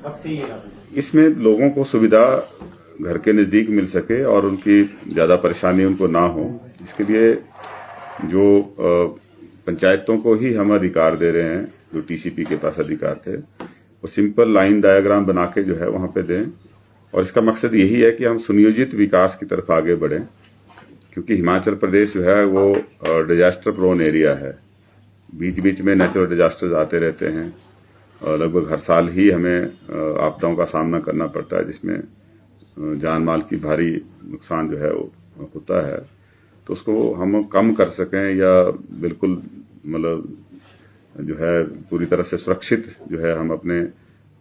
कब से ये लागू? इसमें लोगों को सुविधा घर के नज़दीक मिल सके और उनकी ज़्यादा परेशानी उनको ना हो, इसके लिए जो पंचायतों को ही हम अधिकार दे रहे हैं, जो टीसीपी के पास अधिकार थे, वो सिंपल लाइन डायग्राम बना के जो है वहाँ पे दें। और इसका मकसद यही है कि हम सुनियोजित विकास की तरफ आगे बढ़ें, क्योंकि हिमाचल प्रदेश जो है वो डिजास्टर प्रोन एरिया है। बीच बीच में नेचुरल डिजास्टर्स आते रहते हैं, लगभग हर साल ही हमें आपदाओं का सामना करना पड़ता है, जिसमें जान माल की भारी नुकसान जो है वो होता है। तो उसको हम कम कर सकें या बिल्कुल मतलब जो है पूरी तरह से सुरक्षित जो है हम अपने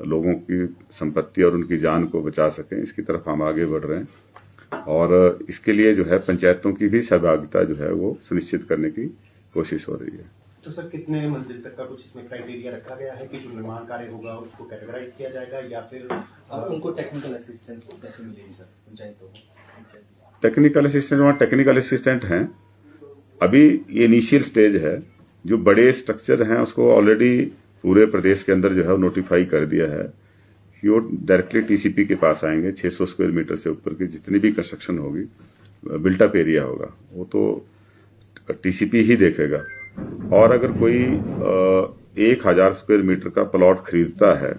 लोगों की संपत्ति और उनकी जान को बचा सकें, इसकी तरफ हम आगे बढ़ रहे हैं। और इसके लिए जो है पंचायतों की भी सहभागिता जो है वो सुनिश्चित करने की कोशिश हो रही है। तो सर कितने मंजिल तक का कुछ इसमें क्राइटेरिया रखा गया है कि जो निर्माण कार्य होगा उसको कैटेगराइज किया जाएगा, या फिर उनको टेक्निकल असिस्टेंस कैसे मिलेगी सर पंचायतों को? टेक्निकल असिस्टेंट, वहाँ टेक्निकल असिस्टेंट हैं। अभी ये इनिशियल स्टेज है। जो बड़े स्ट्रक्चर हैं उसको ऑलरेडी पूरे प्रदेश के अंदर जो है नोटिफाई कर दिया है कि वो डायरेक्टली टीसीपी के पास आएंगे। 600 स्क्वायर मीटर से ऊपर की जितनी भी कंस्ट्रक्शन होगी, बिल्टअप एरिया होगा, वो तो टीसीपी ही देखेगा। और अगर कोई 1000 स्क्वायर मीटर का प्लॉट खरीदता है,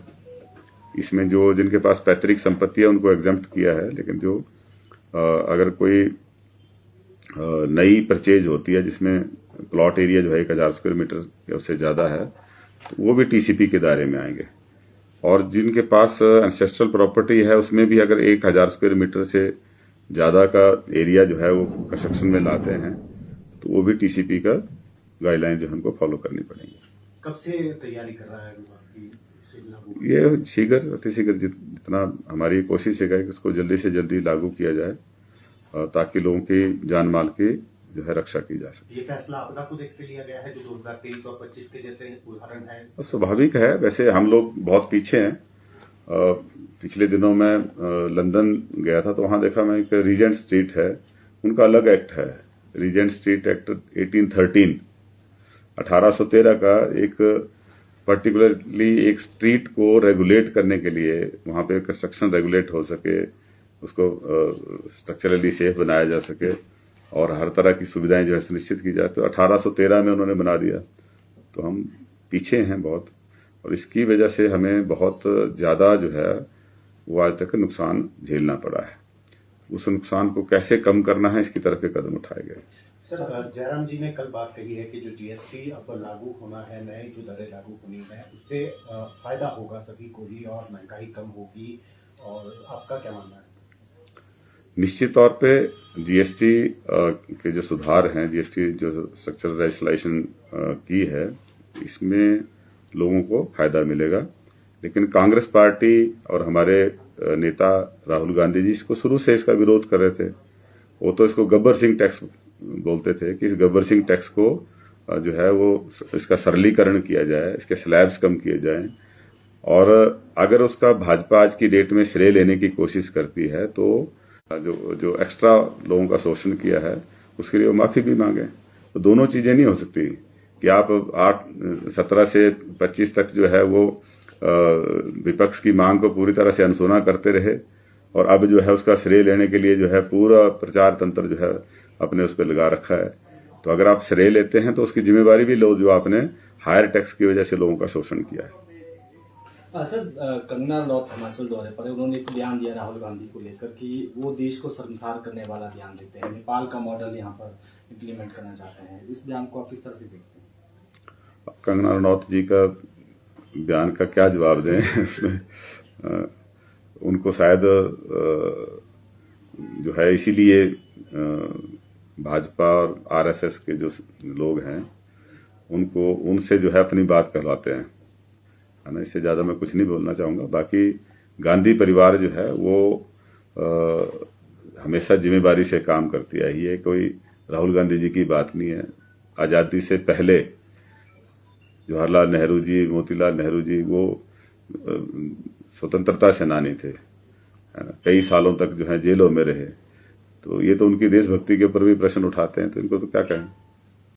इसमें जो जिनके पास पैतृक संपत्ति है उनको एग्जम्प्ट किया है, लेकिन जो अगर कोई नई परचेज होती है जिसमें प्लॉट एरिया जो है 1000 स्क्वायर मीटर या उससे ज़्यादा है, तो वो भी टीसीपी के दायरे में आएंगे। और जिनके पास एंसेस्ट्रल प्रॉपर्टी है उसमें भी अगर 1000 स्क्वायर मीटर से ज़्यादा का एरिया जो है वो कंस्ट्रक्शन में लाते हैं, तो वो भी टीसीपी का गाइडलाइन जो हमको फॉलो करनी पड़ेगी। कब से तैयारी कर रहा है विभाग? ये शीघ्र अतिशीघ्र जितना हमारी कोशिश है कि उसको जल्दी से जल्दी लागू किया जाए, ताकि लोगों की जान माल की जो है रक्षा की जा सके। ये फैसला आपदा को देखते लिया गया है, जो 2023 और 25 के जैसे उदाहरण है? स्वाभाविक है। वैसे हम लोग बहुत पीछे हैं। पिछले दिनों में लंदन गया था, तो वहां देखा मैं एक रीजेंट स्ट्रीट है, उनका अलग एक्ट है, रीजेंट स्ट्रीट एक्ट 1813 का। एक पर्टिकुलरली एक स्ट्रीट को रेगुलेट करने के लिए, वहां पे कंस्ट्रक्शन रेगुलेट हो सके, उसको स्ट्रक्चरली सेफ बनाया जा सके और हर तरह की सुविधाएं जो है सुनिश्चित की जाए, तो 1813 में उन्होंने बना दिया। तो हम पीछे हैं बहुत, और इसकी वजह से हमें बहुत ज़्यादा जो है वो आज तक नुकसान झेलना पड़ा है। उस नुकसान को कैसे कम करना है, इसकी तरफ कदम उठाए गए। सर, जयराम जी ने कल बात कही है कि जो जीएसटी अब लागू होना है, नए जो दरें लागू होनी है, उससे फायदा होगा सभी को ही और महंगाई कम होगी, और आपका क्या मानना है? निश्चित तौर पे जीएसटी के जो सुधार हैं, जीएसटी जो स्ट्रक्चरल रेगुलेशन की है, इसमें लोगों को फायदा मिलेगा। लेकिन कांग्रेस पार्टी और हमारे नेता राहुल गांधी जी इसको शुरू से इसका विरोध कर रहे थे। वो तो इसको गब्बर सिंह टैक्स बोलते थे कि इस गब्बर सिंह टैक्स को जो है वो इसका सरलीकरण किया जाए, इसके स्लैब्स कम किए जाएं। और अगर उसका भाजपा आज की डेट में श्रेय लेने की कोशिश करती है, तो जो एक्स्ट्रा लोगों का शोषण किया है उसके लिए वो माफी भी मांगे। तो दोनों चीजें नहीं हो सकती कि आप 17 से 25 तक जो है वो विपक्ष की मांग को पूरी तरह से अनसुना करते रहे, और अब जो है उसका श्रेय लेने के लिए जो है पूरा प्रचार तंत्र जो है अपने उस पर लगा रखा है। तो अगर आप श्रेय लेते हैं तो उसकी जिम्मेवारी भी लो, जो आपने हायर टैक्स की वजह से लोगों का शोषण किया है। सर, कंगना रनौत हिमाचल दौरे पर उन्होंने एक बयान दिया राहुल गांधी को लेकर कि वो देश को शर्मसार करने वाला बयान देते हैं, नेपाल का मॉडल यहाँ पर इम्प्लीमेंट करना चाहते हैं। इस बयान को आप किस तरह से देखते हैं? कंगना रनौत जी का बयान का क्या जवाब दें इसमें? उनको शायद जो है इसीलिए भाजपा और आरएसएस के जो लोग हैं उनको उनसे जो है अपनी बात कहलाते हैं, है ना। इससे ज़्यादा मैं कुछ नहीं बोलना चाहूँगा। बाकी गांधी परिवार जो है वो हमेशा जिम्मेदारी से काम करती आई है। कोई राहुल गांधी जी की बात नहीं है। आज़ादी से पहले जवाहरलाल नेहरू जी, मोतीलाल नेहरू जी वो स्वतंत्रता सेनानी थे, है ना। कई सालों तक जो है जेलों में रहे। तो ये तो उनकी देशभक्ति के ऊपर भी प्रश्न उठाते हैं, तो इनको तो क्या कहें।